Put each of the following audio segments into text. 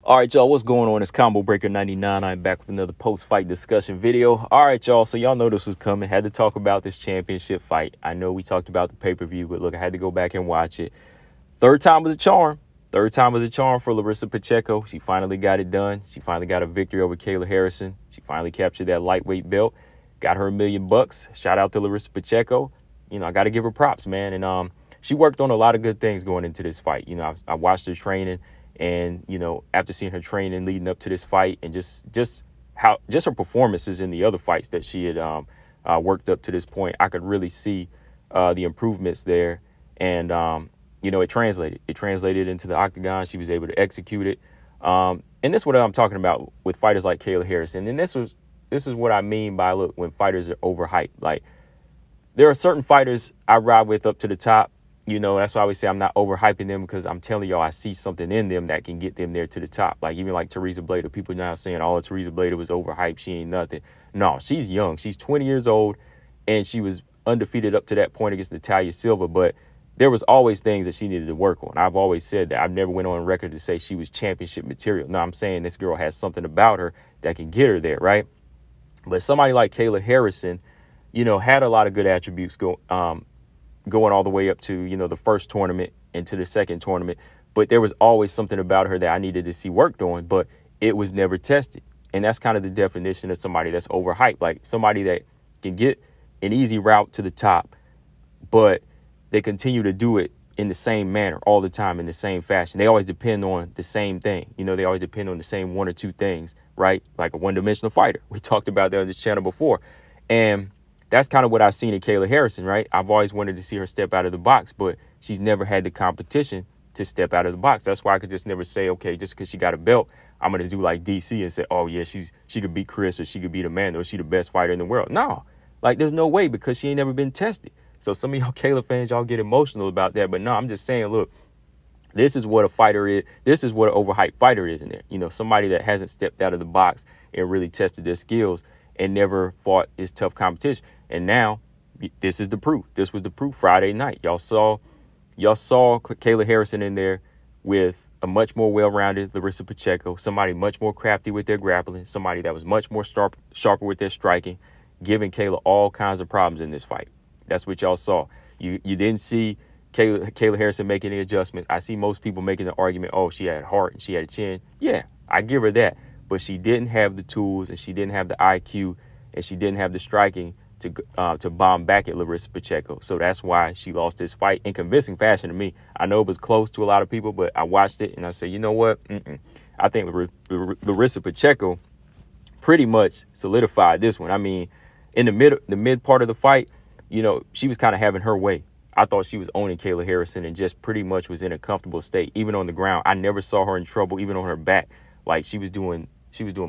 All right, y'all, what's going on? It's Combo Breaker 99. I'm back with another post-fight discussion video. All right, y'all, so y'all know this was coming. Had to talk about this championship fight. I know we talked about the pay-per-view, but look, I had to go back and watch it. Third time was a charm. Third time was a charm for Larissa Pacheco. She finally got it done. She finally got a victory over Kayla Harrison. She finally captured that lightweight belt. Got her $1 million. Shout out to Larissa Pacheco. You know, I got to give her props, man. And she worked on a lot of good things going into this fight. You know, I watched her training. And, you know, after seeing her training leading up to this fight and just her performances in the other fights that she had worked up to this point, I could really see the improvements there. And, you know, it translated. It translated into the octagon. She was able to execute it. And this is what I'm talking about with fighters like Kayla Harrison. And this is what I mean by, look, when fighters are overhyped. Like, there are certain fighters I ride with up to the top. You know, that's why I always say I'm not overhyping them, because I'm telling y'all I see something in them that can get them there to the top. Like, even like Teresa Blader. People now saying, oh, Teresa Blader was overhyped. She ain't nothing. No, she's young. She's 20 years old, and she was undefeated up to that point against Natalia Silva. But there was always things that she needed to work on. I've always said that. I've never went on record to say she was championship material. No, I'm saying this girl has something about her that can get her there, right? But somebody like Kayla Harrison, you know, had a lot of good attributes going all the way up to, you know, the first tournament into the second tournament. But there was always something about her that I needed to see worked on, but it was never tested. And that's kind of the definition of somebody that's overhyped, like somebody that can get an easy route to the top, but they continue to do it in the same manner all the time, in the same fashion. They always depend on the same thing. You know, they always depend on the same one or two things, right? Like a one-dimensional fighter. We talked about that on this channel before. And that's kind of what I've seen in Kayla Harrison, right? I've always wanted to see her step out of the box, but she's never had the competition to step out of the box. That's why I could just never say, okay, just because she got a belt, I'm going to do like DC and say, oh, yeah, she could beat Chris, or she could beat Amanda, or she the best fighter in the world. No, like, there's no way, because she ain't never been tested. So some of y'all Kayla fans, y'all get emotional about that. But no, I'm just saying, look, this is what a fighter is. This is what an overhyped fighter is in there. You know, somebody that hasn't stepped out of the box and really tested their skills and never fought this tough competition. And now this is the proof. This was the proof Friday night. Y'all saw Kayla Harrison in there with a much more well-rounded Larissa Pacheco, somebody much more crafty with their grappling, somebody that was much more sharper with their striking, giving Kayla all kinds of problems in this fight. That's what y'all saw. You didn't see Kayla Harrison make any adjustments. I see most people making the argument, oh, she had heart and she had a chin. Yeah, I give her that. But she didn't have the tools, and she didn't have the IQ, and she didn't have the striking to bomb back at Larissa Pacheco. So that's why she lost this fight in convincing fashion to me. I know it was close to a lot of people, but I watched it and I said, you know what? I think Larissa Pacheco pretty much solidified this one. I mean, in the mid part of the fight, you know, she was kind of having her way. I thought she was owning Kayla Harrison and just pretty much was in a comfortable state, even on the ground. I never saw her in trouble, even on her back. Like, she was doing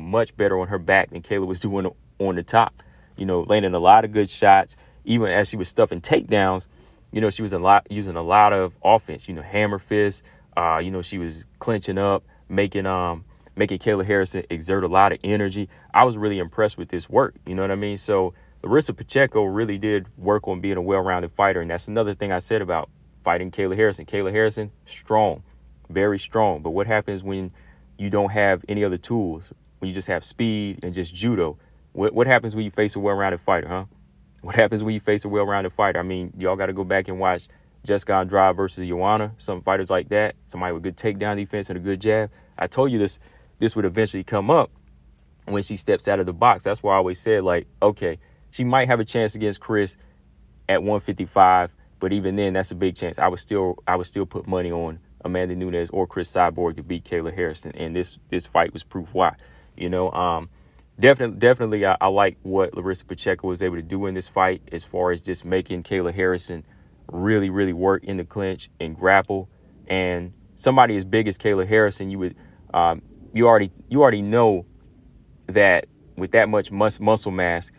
much better on her back than Kayla was doing on the top. You know, landing a lot of good shots. Even as she was stuffing takedowns, you know, she was using a lot of offense. You know, hammer fists. You know, she was clinching up, making Kayla Harrison exert a lot of energy. I was really impressed with this work. You know what I mean? So Larissa Pacheco really did work on being a well-rounded fighter, and that's another thing I said about fighting Kayla Harrison. Kayla Harrison, strong, very strong. But what happens when you don't have any other tools? When you just have speed and just judo? What happens when you face a well-rounded fighter, huh? What happens when you face a well-rounded fighter? I mean, y'all got to go back and watch Jessica Andrade versus Joanna, some fighters like that, somebody with good takedown defense and a good jab. I told you this would eventually come up when she steps out of the box. That's why I always said, like, okay, she might have a chance against Chris at 155, but even then, that's a big chance. I would still put money on Amanda Nunes or Chris Cyborg to beat Kayla Harrison, and this fight was proof why. You know, definitely, I like what Larissa Pacheco was able to do in this fight, as far as just making Kayla Harrison really, really work in the clinch and grapple. And somebody as big as Kayla Harrison, you already know that with that much muscle mass,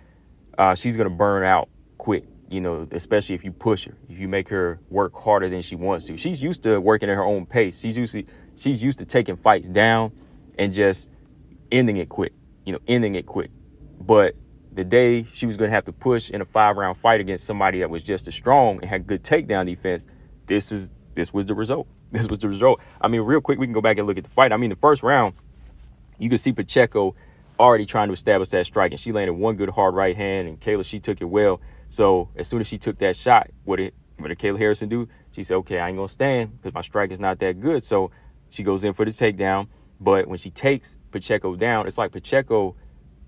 she's gonna burn out quick. You know, especially if you push her, if you make her work harder than she wants to. She's used to working at her own pace. She's used to taking fights down and just ending it quick. You know, ending it quick. But the day she was going to have to push in a 5-round fight against somebody that was just as strong and had good takedown defense, this was the result. This was the result. I mean, real quick, we can go back and look at the fight. I mean, the first round, You could see Pacheco already trying to establish that strike, and she landed one good hard right hand, and Kayla, she took it well. So as soon as she took that shot, what did Kayla Harrison do? She said, okay, I ain't gonna stand because my strike is not that good. So she goes in for the takedown. But when she takes Pacheco down, it's like Pacheco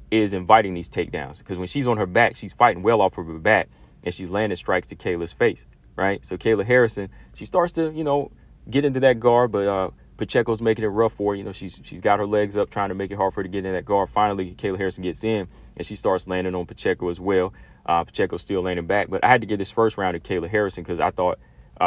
is inviting these takedowns, because when she's on her back, she's fighting well off of her back, and she's landing strikes to Kayla's face, right? So Kayla Harrison, she starts to, get into that guard, but Pacheco's making it rough for her. She's got her legs up, trying to make it hard for her to get in that guard. Finally, Kayla Harrison gets in, and she starts landing on Pacheco as well. Pacheco's still landing back, but I had to give this first round to Kayla Harrison because I thought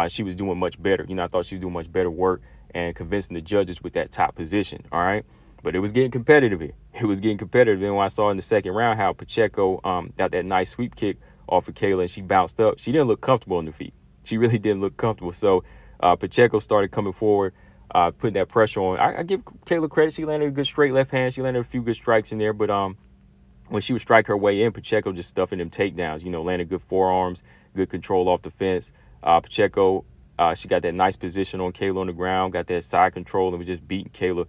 she was doing much better. I thought she was doing much better work and convincing the judges with that top position, all right? But it was getting competitive here. It was getting competitive. And when I saw in the second round how Pacheco got that nice sweep kick off of Kayla and she bounced up, she didn't look comfortable on the feet. She really didn't look comfortable. So Pacheco started coming forward, putting that pressure on. I give Kayla credit. She landed a good straight left hand. She landed a few good strikes in there. But when she would strike her way in, Pacheco just stuffing them takedowns, landed good forearms, good control off the fence. Pacheco, she got that nice position on Kayla on the ground, got that side control, and was just beating Kayla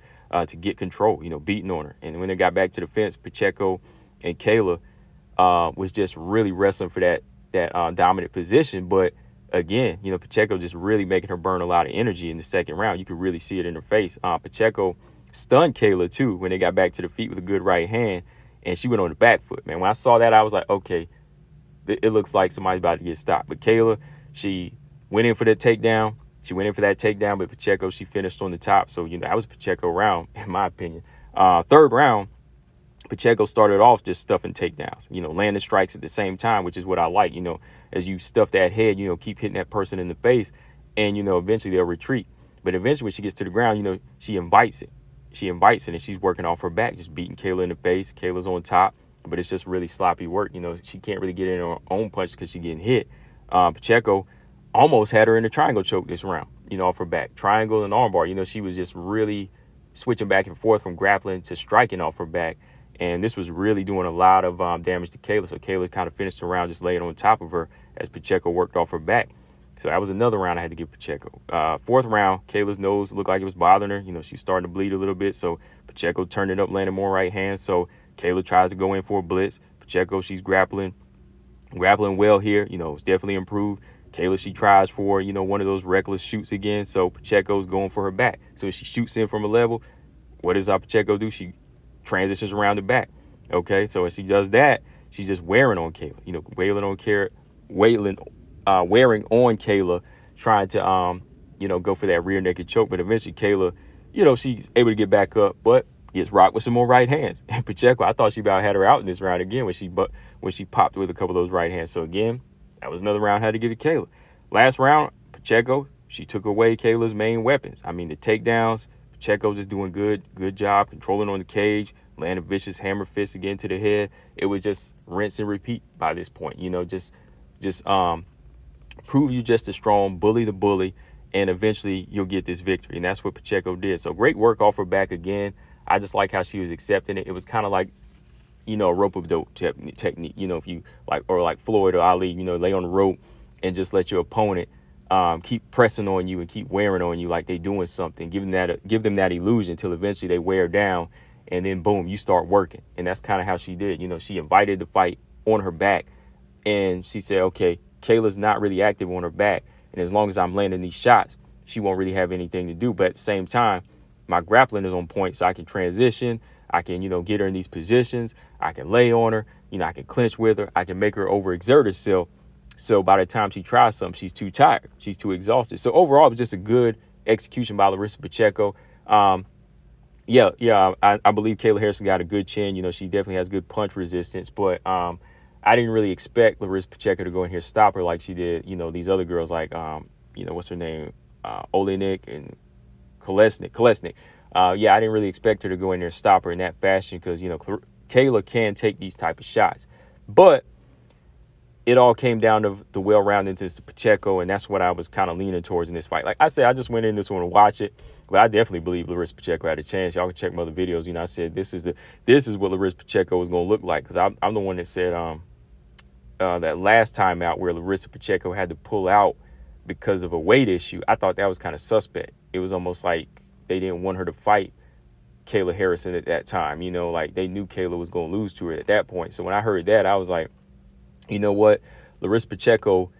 to get control, beating on her. And when they got back to the fence, Pacheco and Kayla was just really wrestling for that dominant position. But again, Pacheco just really making her burn a lot of energy in the second round. You could really see it in her face. Pacheco stunned Kayla too when they got back to the feet with a good right hand, and she went on the back foot. Man, when I saw that, I was like, okay, it looks like somebody's about to get stopped. But Kayla, she went in for that takedown. But Pacheco, she finished on the top. So, that was a Pacheco round, in my opinion. Third round, Pacheco started off just stuffing takedowns, landing strikes at the same time, which is what I like. As you stuff that head, keep hitting that person in the face, and, eventually they'll retreat. But eventually when she gets to the ground, she invites it. And she's working off her back, just beating Kayla in the face. Kayla's on top, but it's just really sloppy work. She can't really get in her own punch because she's getting hit. Pacheco almost had her in a triangle choke this round, off her back. Triangle and armbar. She was just really switching back and forth from grappling to striking off her back. And this was really doing a lot of damage to Kayla. So Kayla kind of finished the round just laying on top of her as Pacheco worked off her back. So that was another round I had to give Pacheco. Fourth round, Kayla's nose looked like it was bothering her. She's starting to bleed a little bit. So Pacheco turned it up, landing more right hands. So Kayla tries to go in for a blitz. Pacheco, she's grappling well here. It's definitely improved. Kayla, she tries for, one of those reckless shoots again. So Pacheco's going for her back. So she shoots in from a level. What does Pacheco do? She transitions around the back. Okay, so as she does that, she's just wearing on Kayla. Wearing on Kayla, trying to go for that rear naked choke. But eventually Kayla, she's able to get back up, but gets rocked with some more right hands. And Pacheco, I thought she about had her out in this round again when she popped with a couple of those right hands. So again, that was another round I had to give it Kayla. Last round, Pacheco, she took away Kayla's main weapons. I mean, the takedowns. Pacheco just doing good job controlling on the cage, landing vicious hammer fists again to the head. It was just rinse and repeat by this point. Just prove you just as strong, bully the bully, and eventually you'll get this victory. And that's what Pacheco did. So great work off her back again. I just like how she was accepting it. It was kind of like, a rope-a-dope technique. If you like Floyd or Ali, lay on the rope and just let your opponent keep pressing on you and keep wearing on you like they doing something. Give them that illusion until eventually they wear down, and then boom, you start working. And that's kind of how she did. She invited the fight on her back, and she said, okay, Kayla's not really active on her back, and as long as I'm landing these shots, she won't really have anything to do. But at the same time, my grappling is on point, so I can transition. I can, get her in these positions. I can lay on her. I can clinch with her. I can make her overexert herself. So by the time she tries something, she's too tired. She's too exhausted. So overall, it was just a good execution by Larissa Pacheco. I believe Kayla Harrison got a good chin. She definitely has good punch resistance. But I didn't really expect Larissa Pacheco to go in here stop her like she did, these other girls like, what's her name? Olenek and Kolesnik. I didn't really expect her to go in there and stop her in that fashion because, Kayla can take these type of shots. But it all came down to the well-roundedness to Pacheco, and that's what I was kind of leaning towards in this fight. Like I said, I just went in this one to watch it, but I definitely believe Larissa Pacheco had a chance. Y'all can check my other videos. I said this is what Larissa Pacheco was going to look like because I'm the one that said that last time out where Larissa Pacheco had to pull out because of a weight issue. I thought that was kind of suspect. It was almost like they didn't want her to fight Kayla Harrison at that time. You know, like they knew Kayla was going to lose to her at that point. So when I heard that, I was like, you know what, Larissa Pacheco,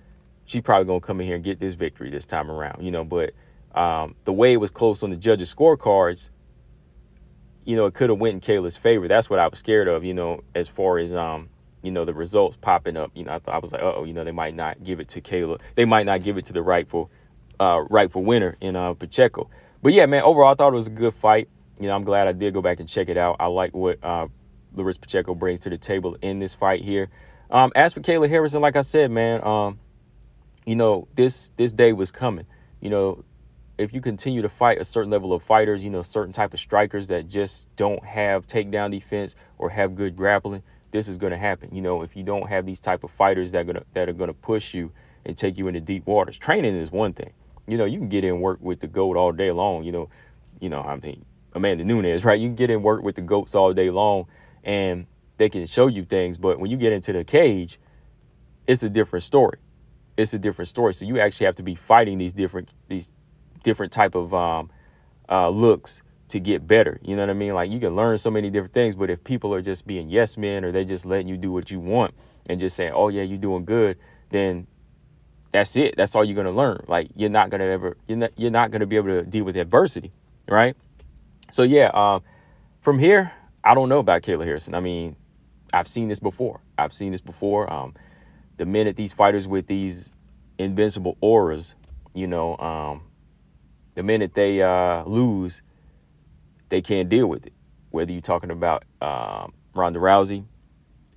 she's probably going to come in here and get this victory this time around, you know. But the way it was close on the judges' scorecards, you know, it could have went in Kayla's favor. That's what I was scared of, you know, as far as, you know, the results popping up. You know, I was like, uh-oh, you know, they might not give it to Kayla. They might not give it to the rightful winner in Pacheco. But, yeah, man, overall, I thought it was a good fight. You know, I'm glad I did go back and check it out. I like what Larissa Pacheco brings to the table in this fight here. As for Kayla Harrison, like I said, man, you know, this day was coming. You know, if you continue to fight a certain level of fighters, you know, certain type of strikers that just don't have takedown defense or have good grappling, this is going to happen. You know, if you don't have these type of fighters that are going to push you and take you into deep waters. Training is one thing. You know, you can get in work with the GOAT all day long. You know, I mean, Amanda Nunes, right? You can get in work with the GOATs all day long and they can show you things. But when you get into the cage, it's a different story. It's a different story. So you actually have to be fighting these different type of looks to get better. You know what I mean? Like, you can learn so many different things, but if people are just being yes men, or they just letting you do what you want and just saying, oh yeah, you're doing good, then that's it. That's all you're going to learn. Like, you're not going to be able to deal with adversity, right? So yeah, from here, I don't know about Kayla Harrison. I mean, I've seen this before. The minute these fighters with these invincible auras, you know, the minute they lose, they can't deal with it. Whether you're talking about Ronda Rousey,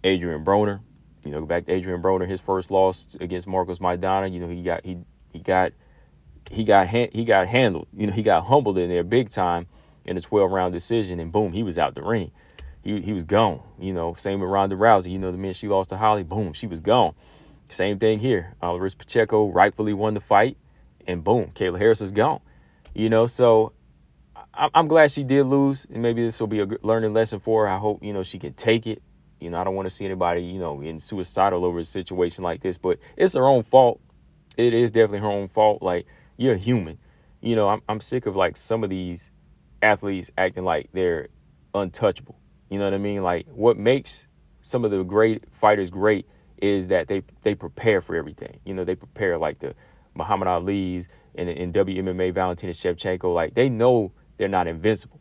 Adrian Broner, you know, back to Adrian Broner, his first loss against Marcos Maidana, you know, he got handled. You know, he got humbled in there big time in a 12-round decision, and boom, he was out the ring. He was gone. You know, same with Ronda Rousey. You know, the minute she lost to Holly, boom, she was gone. Same thing here. Larissa Pacheco rightfully won the fight, and boom, Kayla Harrison's gone. You know, so I'm glad she did lose, and maybe this will be a good learning lesson for her. I hope, you know, she can take it. You know, I don't want to see anybody, you know, getting suicidal over a situation like this, but it's her own fault. It is definitely her own fault. Like, you're human. You know, I'm sick of, like, some of these athletes acting like they're untouchable. You know what I mean? Like, what makes some of the great fighters great is that they prepare for everything. You know, they prepare, like the Muhammad Ali's and in WMMA, Valentina Shevchenko. Like, they know they're not invincible.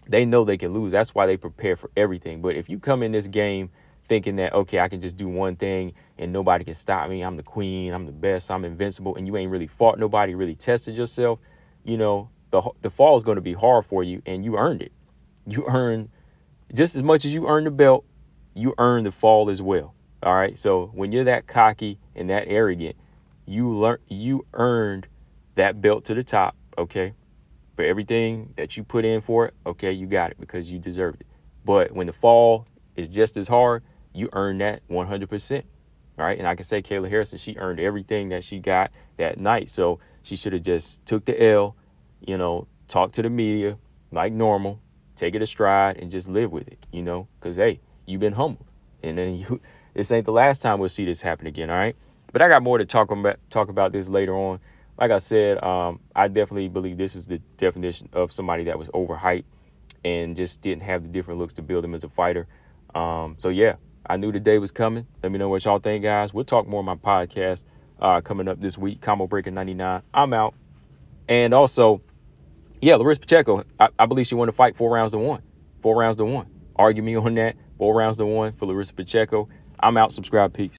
They know they can lose. That's why they prepare for everything. But if you come in this game thinking that, okay, I can just do one thing and nobody can stop me, I'm the queen, I'm the best, I'm invincible, and you ain't really fought nobody, really tested yourself, you know, the fall is going to be hard for you, and you earned it. You earned, just as much as you earned the belt, you earned the fall as well. All right. So when you're that cocky and that arrogant, you earned that belt to the top. Okay. For everything that you put in for it, okay, you got it because you deserved it. But when the fall is just as hard, you earn that 100%. All right. And I can say Kayla Harrison, she earned everything that she got that night. So she should have just took the L, you know, talk to the media like normal, take it a stride, and just live with it, you know, because, hey, you've been humbled. And then this ain't the last time we'll see this happen again. All right. But I got more to talk about this later on. Like I said, I definitely believe this is the definition of somebody that was overhyped and just didn't have the different looks to build him as a fighter. So, yeah, I knew the day was coming. Let me know what y'all think, guys. We'll talk more on my podcast coming up this week, Combo Breaker 99. I'm out. And also, yeah, Larissa Pacheco, I believe she won the fight 4 rounds to 1. 4 rounds to 1. Argue me on that. 4 rounds to 1 for Larissa Pacheco. I'm out. Subscribe. Peace.